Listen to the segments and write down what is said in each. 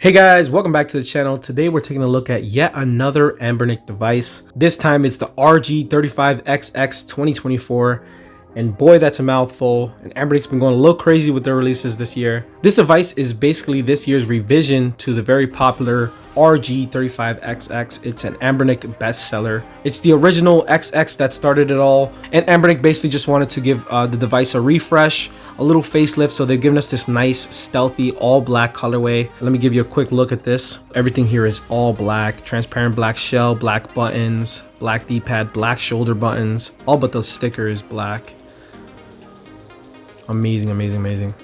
Hey guys, welcome back to the channel. Today we're taking a look at yet another Anbernic device. This time it's the RG35XX 2024. And boy, that's a mouthful. And Anbernic's been going a little crazy with their releases this year. This device is basically this year's revision to the very popular RG35XX. It's an Anbernic bestseller. It's the original XX that started it all. And Anbernic basically just wanted to give the device a refresh, a little facelift. So they've given us this nice, stealthy, all black colorway. Let me give you a quick look at this. Everything here is all black, transparent black shell, black buttons, black D-pad, black shoulder buttons, all but the sticker is black. Amazing, amazing, amazing.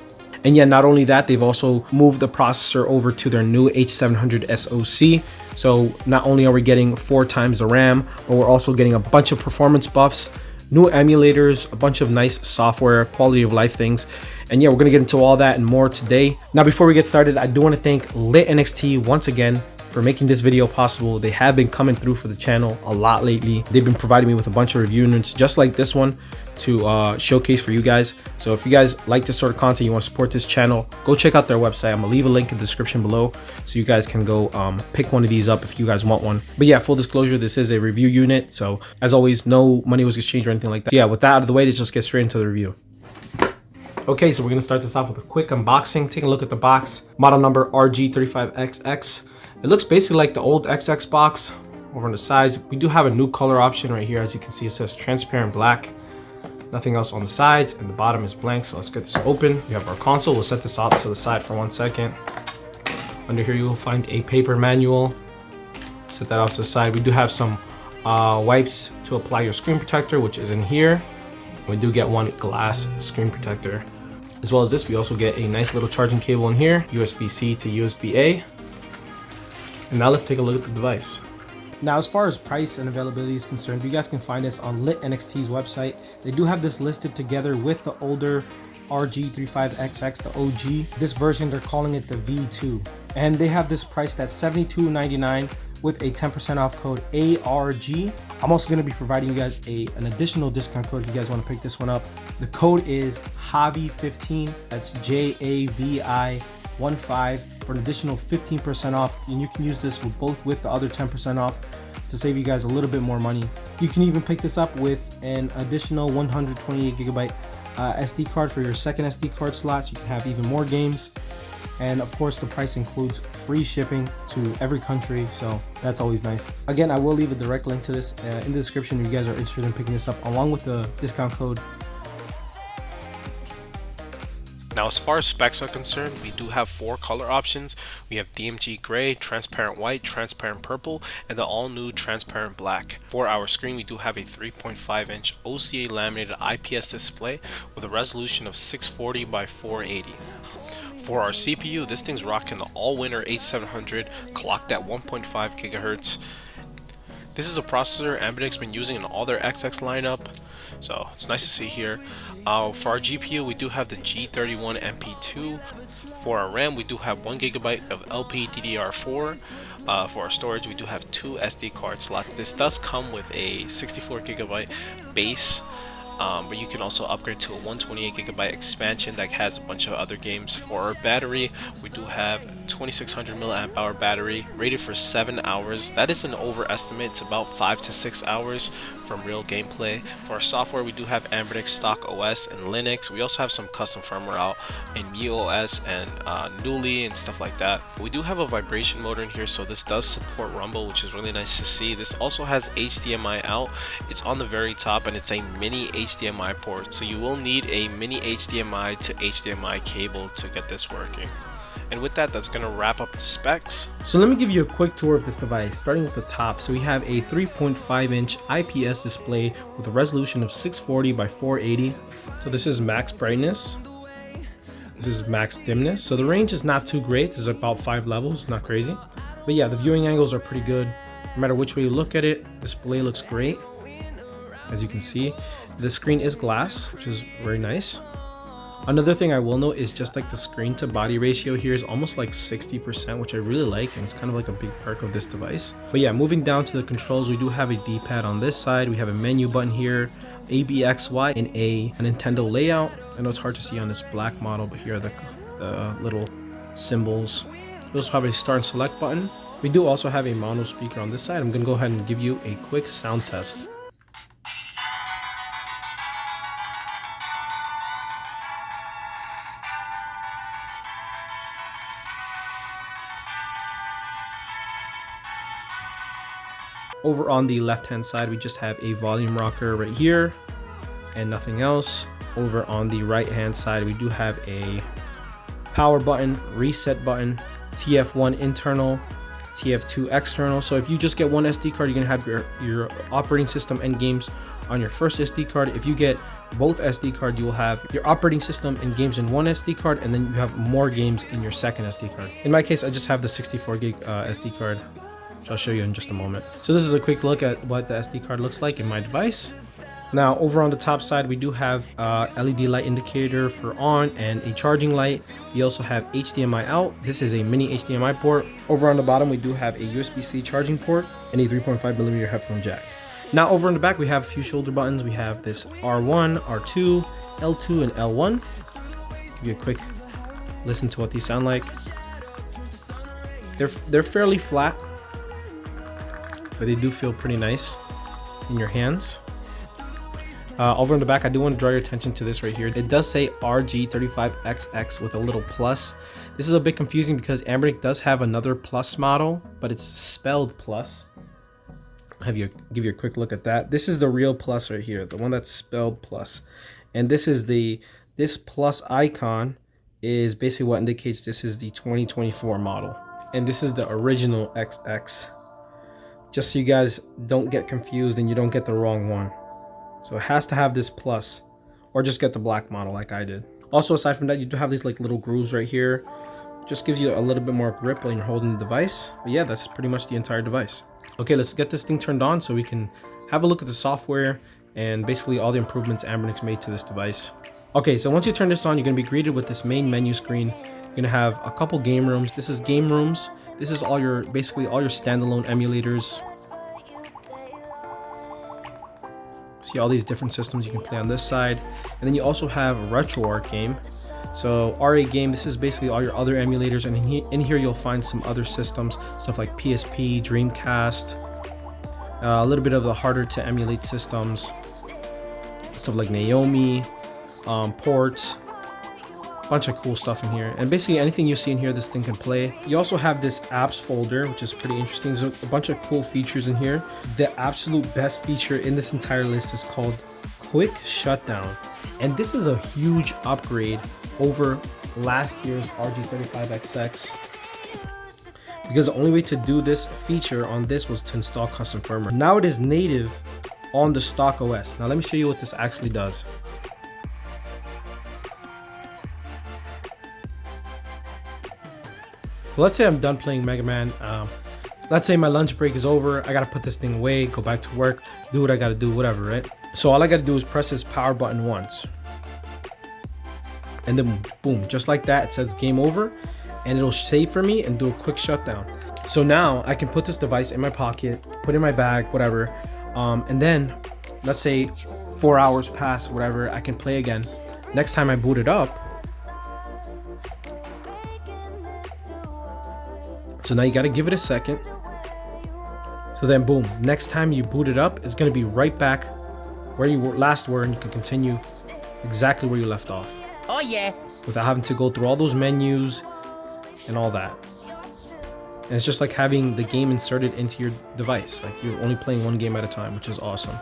And yeah, not only that, they've also moved the processor over to their new H700 SoC. So not only are we getting 4 times the RAM, but we're also getting a bunch of performance buffs, new emulators, a bunch of nice software, quality of life things. And yeah, we're gonna get into all that and more today. Now, before we get started, I do want to thank LITNXT once again for making this video possible. They have been coming through for the channel a lot lately. They've been providing me with a bunch of review units just like this one to showcase for you guys. So if you guys like this sort of content, you want to support this channel, go check out their website. I'm gonna leave a link in the description below so you guys can go pick one of these up if you guys want one. But yeah, full disclosure, this is a review unit, so as always, no money was exchanged or anything like that. So yeah, with that out of the way, let's just get straight into the review. Okay, so we're gonna start this off with a quick unboxing. Take a look at the box. Model number RG35XX. It looks basically like the old XX box. Over on the sides, we do have a new color option right here. As you can see, it says transparent black. Nothing else on the sides, and the bottom is blank. So let's get this open. We have our console. We'll set this off to the side for 1 second. Under here, you will find a paper manual. Set that off to the side. We do have some wipes to apply your screen protector, which is in here. We do get one glass screen protector. As well as this, we also get a nice little charging cable in here, USB-C to USB-A. And now let's take a look at the device. Now, as far as price and availability is concerned, you guys can find this on LITNXT's website. They do have this listed together with the older RG35XX, the OG. This version, they're calling it the V2. And they have this priced at $72.99 with a 10% off code ARG. I'm also going to be providing you guys an additional discount code if you guys want to pick this one up. The code is JAVI15. That's JAVI15 for an additional 15% off, and you can use this with the other 10% off to save you guys a little bit more money. You can even pick this up with an additional 128 gigabyte SD card for your second SD card slot. You can have even more games, and of course the price includes free shipping to every country, so that's always nice. Again, I will leave a direct link to this in the description if you guys are interested in picking this up along with the discount code. Now, as far as specs are concerned, we do have 4 color options. We have DMG gray, transparent white, transparent purple, and the all-new transparent black. For our screen, we do have a 3.5-inch OCA laminated IPS display with a resolution of 640 by 480. For our CPU, this thing's rocking the all-winner H700 clocked at 1.5 gigahertz. This is a processor Anbernic's been using in all their XX lineup, so it's nice to see here. For our GPU, we do have the G31 MP2. For our RAM, we do have 1 gigabyte of LPDDR4. For our storage, we do have 2 SD card slots. This does come with a 64 gigabyte base, but you can also upgrade to a 128 gigabyte expansion that has a bunch of other games. For our battery, we do have 2600 milliamp hour battery rated for 7 hours. That is an overestimate. It's about 5 to 6 hours from real gameplay. For our software, we do have Anbernic stock OS and Linux. We also have some custom firmware out in MiOS and Newly and stuff like that. We do have a vibration motor in here, so this does support Rumble, which is really nice to see. This also has HDMI out. It's on the very top, and it's a mini HDMI port, so you will need a mini HDMI to HDMI cable to get this working. And with that, that's going to wrap up the specs. So let me give you a quick tour of this device, starting with the top. So we have a 3.5-inch IPS display with a resolution of 640 by 480. So this is max brightness. This is max dimness. So the range is not too great. This is about 5 levels, not crazy. But yeah, the viewing angles are pretty good. No matter which way you look at it, display looks great. As you can see, the screen is glass, which is very nice. Another thing I will note is just like the screen to body ratio here is almost like 60%, which I really like, and it's kind of like a big perk of this device. But yeah, moving down to the controls, we do have a D-pad on this side. We have a menu button here, A, B, X, Y, and a Nintendo layout. I know it's hard to see on this black model, but here are the little symbols We also have a start and select button. We do also have a mono speaker on this side. I'm gonna go ahead and give you a quick sound test. Over on the left hand side, we just have a volume rocker right here and nothing else. Over on the right hand side, we do have a power button, reset button, TF1 internal, TF2 external. So if you just get one SD card, you're gonna have your operating system and games on your first SD card. If you get both SD cards, you will have your operating system and games in one SD card, and then you have more games in your second SD card. In my case, I just have the 64 gig SD card, which I'll show you in just a moment. So this is a quick look at what the SD card looks like in my device. Now over on the top side, we do have LED light indicator for on and a charging light. We also have HDMI out. This is a mini HDMI port. Over on the bottom, we do have a USB-C charging port and a 3.5mm headphone jack. Now over in the back, we have a few shoulder buttons. We have this R1, R2, L2, and L1. Give you a quick listen to what these sound like. They're fairly flat, but they do feel pretty nice in your hands. Over in the back, I do want to draw your attention to this right here. It does say RG35XX with a little plus. This is a bit confusing because Anbernic does have another plus model, but it's spelled plus. I'll give you a quick look at that. This is the real plus right here, the one that's spelled plus. And this is this plus icon is basically what indicates this is the 2024 model. And this is the original XX. Just so you guys don't get confused and you don't get the wrong one. So it has to have this plus, or just get the black model like I did. Also, aside from that, you do have these like little grooves right here. Just gives you a little bit more grip when you're holding the device. But yeah, that's pretty much the entire device. Okay, let's get this thing turned on so we can have a look at the software and basically all the improvements Anbernic's made to this device. Okay, so once you turn this on, you're gonna be greeted with this main menu screen. You're gonna have a couple game rooms. This is game rooms. This is basically all your standalone emulators. See all these different systems you can play on this side. And then you also have RetroArch game. So RA game, this is basically all your other emulators, and in here you'll find some other systems, stuff like PSP, Dreamcast, a little bit of the harder to emulate systems, stuff like Naomi, ports, bunch of cool stuff in here. And basically anything you see in here, this thing can play. You also have this apps folder, which is pretty interesting. There's a bunch of cool features in here. The absolute best feature in this entire list is called Quick Shutdown. And this is a huge upgrade over last year's RG35XX, because the only way to do this feature on this was to install custom firmware. Now it is native on the stock OS. Now let me show you what this actually does. Let's say I'm done playing Mega Man. Let's say my lunch break is over. I gotta put this thing away, go back to work, do what I gotta do, whatever, right? So all I gotta do is press this power button once. And then boom, just like that, it says game over, and it'll save for me and do a quick shutdown. So now I can put this device in my pocket, put it in my bag, whatever. And then let's say 4 hours pass, whatever, I can play again. Next time I boot it up, so now you got to give it a second. So then boom, next time you boot it up, it's going to be right back where you last were, and you can continue exactly where you left off. Oh yeah. Without having to go through all those menus and all that. And it's just like having the game inserted into your device. Like you're only playing one game at a time, which is awesome.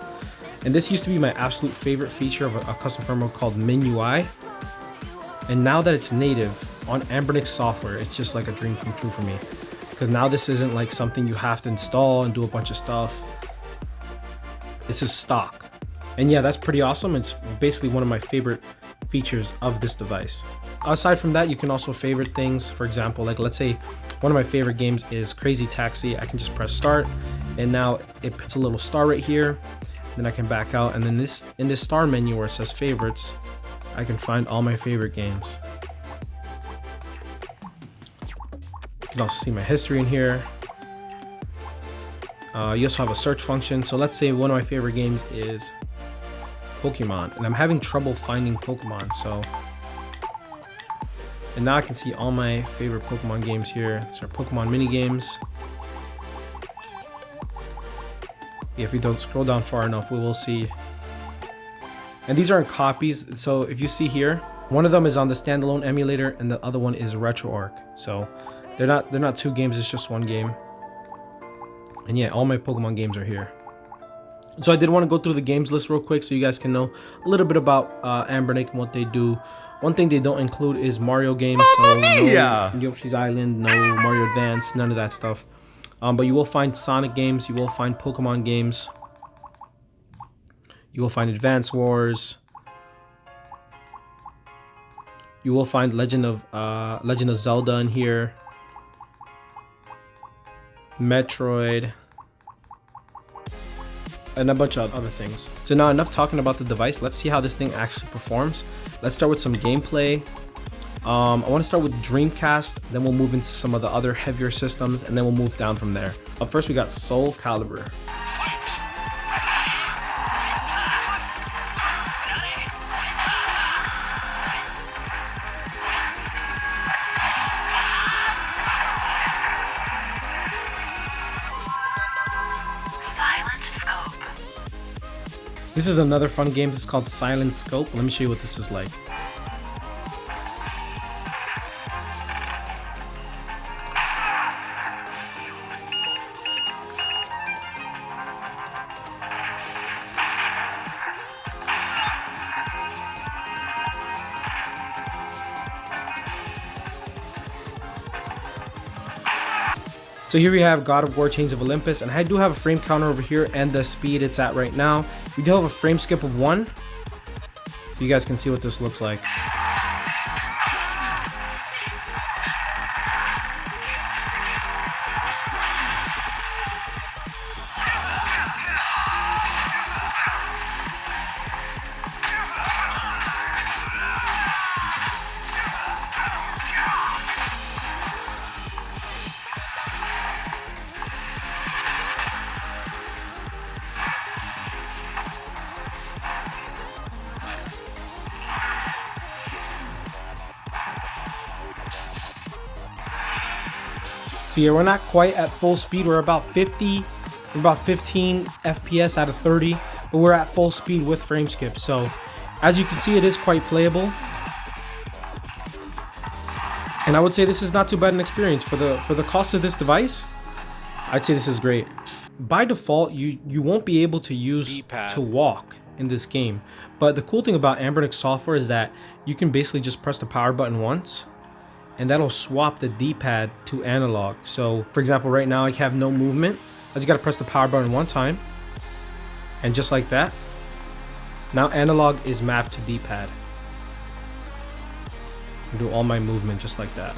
And this used to be my absolute favorite feature of a custom firmware called MinUI. And now that it's native on Anbernic software, it's just like a dream come true for me. Because now this isn't like something you have to install and do a bunch of stuff. This is stock. And yeah, that's pretty awesome. It's basically one of my favorite features of this device. Aside from that, you can also favorite things. For example, like let's say one of my favorite games is Crazy Taxi. I can just press start, and now it puts a little star right here. Then I can back out, and then in this star menu where it says favorites, I can find all my favorite games. You can also see my history in here. You also have a search function. So let's say one of my favorite games is Pokemon, and I'm having trouble finding Pokemon. So And now I can see all my favorite Pokemon games here. These are Pokemon mini games. Yeah, if we don't scroll down far enough, we will see. And these aren't copies. So if you see here, one of them is on the standalone emulator and the other one is RetroArch. So they're not two games, it's just one game. And yeah, all my Pokemon games are here. So I did want to go through the games list real quick so you guys can know a little bit about Anbernic and what they do. One thing they don't include is Mario games, so no Yoshi's Island, no Mario Advance, none of that stuff. But you will find Sonic games, you will find Pokemon games, you will find Advance Wars, you will find Legend of Zelda in here, Metroid, and a bunch of other things. So now enough talking about the device, let's see how this thing actually performs. Let's start with some gameplay. I want to start with Dreamcast, then we'll move into some of the other heavier systems, and then we'll move down from there. Up first we got Soul Calibur. This is another fun game. This is called Silent Scope. Let me show you what this is like. So here we have God of War Chains of Olympus, and I do have a frame counter over here and the speed it's at right now. We do have a frame skip of 1. You guys can see what this looks like. So yeah, we're not quite at full speed. We're about 15 FPS out of 30, but we're at full speed with frame skip. So as you can see, it is quite playable. And I would say this is not too bad an experience for the cost of this device. I'd say this is great. By default, you won't be able to use D-pad to walk in this game. But the cool thing about Anbernic software is that you can basically just press the power button once, and that'll swap the D-pad to analog. So for example, right now I have no movement. I just gotta press the power button one time, and just like that, now analog is mapped to D-pad. Do all my movement just like that.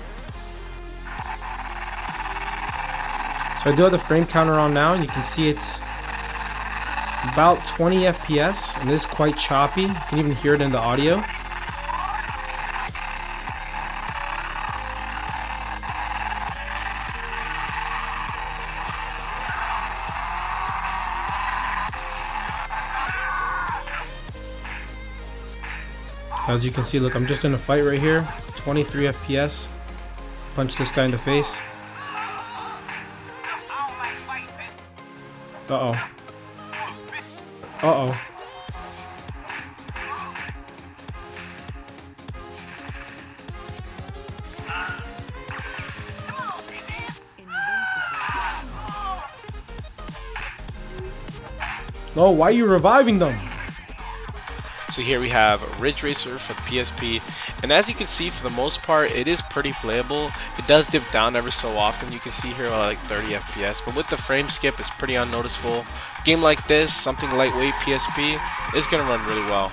So I do have the frame counter on now, and you can see it's about 20 FPS, and it is quite choppy. You can even hear it in the audio. As you can see, look, I'm just in a fight right here. 23 FPS. Punch this guy in the face. Uh-oh. Uh-oh. Oh, why are you reviving them? So here we have Ridge Racer for the PSP, and as you can see, for the most part, it is pretty playable. It does dip down ever so often. You can see here like 30 FPS, but with the frame skip, it's pretty unnoticeable. A game like this, something lightweight PSP, is gonna run really well.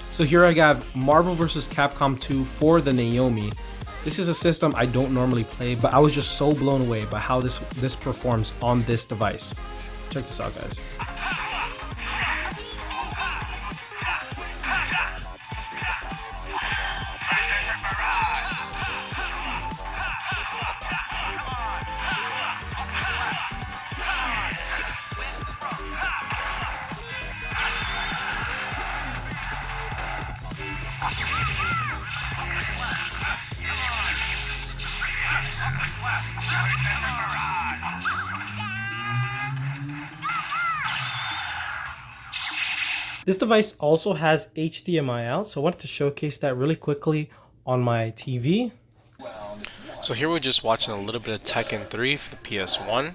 So here I got Marvel vs. Capcom 2 for the Naomi. This is a system I don't normally play, but I was just so blown away by how this performs on this device. Check this out, guys. This device also has HDMI out, so I wanted to showcase that really quickly on my TV. So here we're just watching a little bit of Tekken 3 for the PS1.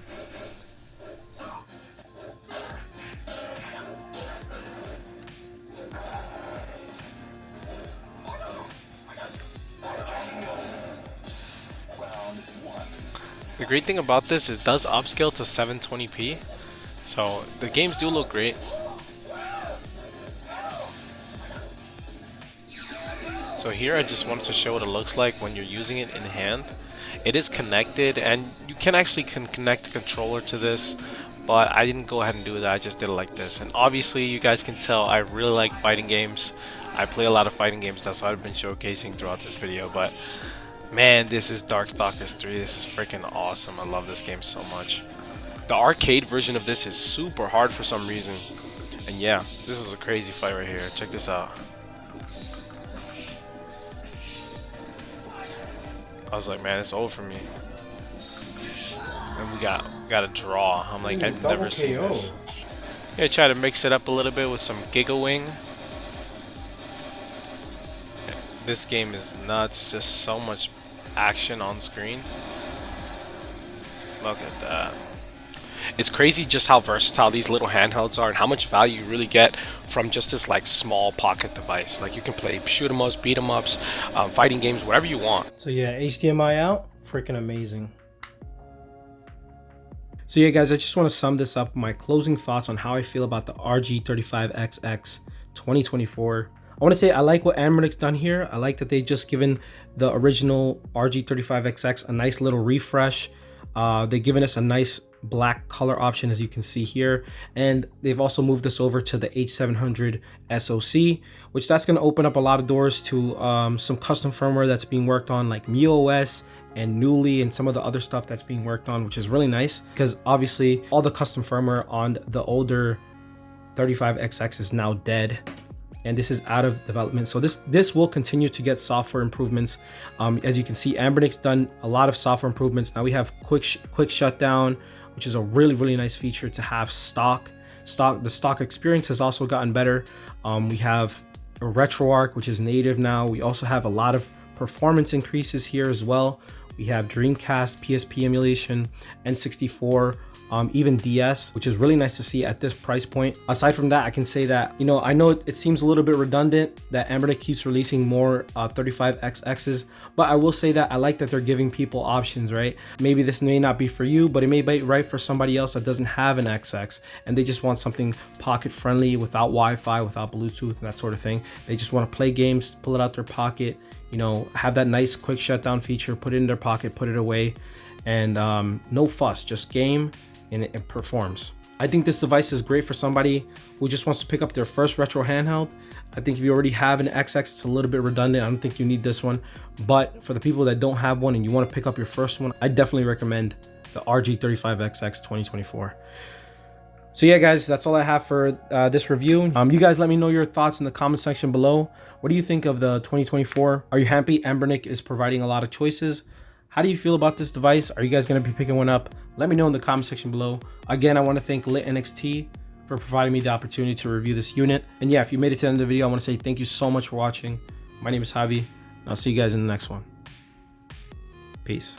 The great thing about this is it does upscale to 720p, so the games do look great. So here I just wanted to show what it looks like when you're using it in hand. It is connected, and you can actually connect the controller to this, but I didn't go ahead and do that. I just did it like this. And obviously you guys can tell I really like fighting games. I play a lot of fighting games. That's what I've been showcasing throughout this video. But man, this is Darkstalkers 3. This is freaking awesome. I love this game so much. The arcade version of this is super hard for some reason. And yeah, this is a crazy fight right here. Check this out. I was like, man, it's over for me. And we got a draw. I'm like, I've never seen this. Yeah, try to mix it up a little bit with some Giga Wing. This game is nuts. Just so much action on screen. Look at that. It's crazy just how versatile these little handhelds are and how much value you really get from just this like small pocket device. Like you can play shoot 'em ups, beat 'em ups, fighting games, whatever you want. So yeah, HDMI out, freaking amazing. So yeah guys, I just want to sum this up, my closing thoughts on how I feel about the RG35XX 2024. I want to say I like what Anbernic's done here. I like that they just given the original RG35XX a nice little refresh. They've given us a nice black color option, as you can see here, and they've also moved this over to the H700 SoC, which that's going to open up a lot of doors to some custom firmware that's being worked on, like MIUI and Newly and some of the other stuff that's being worked on, which is really nice because obviously all the custom firmware on the older 35XX is now dead, and this is out of development. So this will continue to get software improvements. As you can see, Anbernic's done a lot of software improvements. Now we have quick shutdown, which is a really nice feature to have stock. The stock experience has also gotten better. We have a RetroArch, which is native now. We also have a lot of performance increases here as well. We have Dreamcast, PSP emulation, N64, even DS, which is really nice to see at this price point. Aside from that, I can say that, you know, I know it seems a little bit redundant that Anbernic keeps releasing more 35XXs, but I will say that I like that they're giving people options, right? Maybe this may not be for you, but it may be right for somebody else that doesn't have an XX and they just want something pocket friendly without Wi-Fi, without Bluetooth and that sort of thing. They just want to play games, pull it out their pocket, you know, have that nice quick shutdown feature, put it in their pocket, put it away, and no fuss, just game. And it performs. I think this device is great for somebody who just wants to pick up their first retro handheld. I think if you already have an XX, it's a little bit redundant. I don't think you need this one. But for the people that don't have one and you want to pick up your first one, I definitely recommend the RG35XX 2024. So yeah, guys, that's all I have for this review. You guys let me know your thoughts in the comment section below. What do you think of the 2024? Are you happy Anbernic is providing a lot of choices? How do you feel about this device? Are you guys going to be picking one up? Let me know in the comment section below. Again, I want to thank LITNXT for providing me the opportunity to review this unit. And yeah, if you made it to the end of the video, I want to say thank you so much for watching. My name is Javi, and I'll see you guys in the next one. Peace.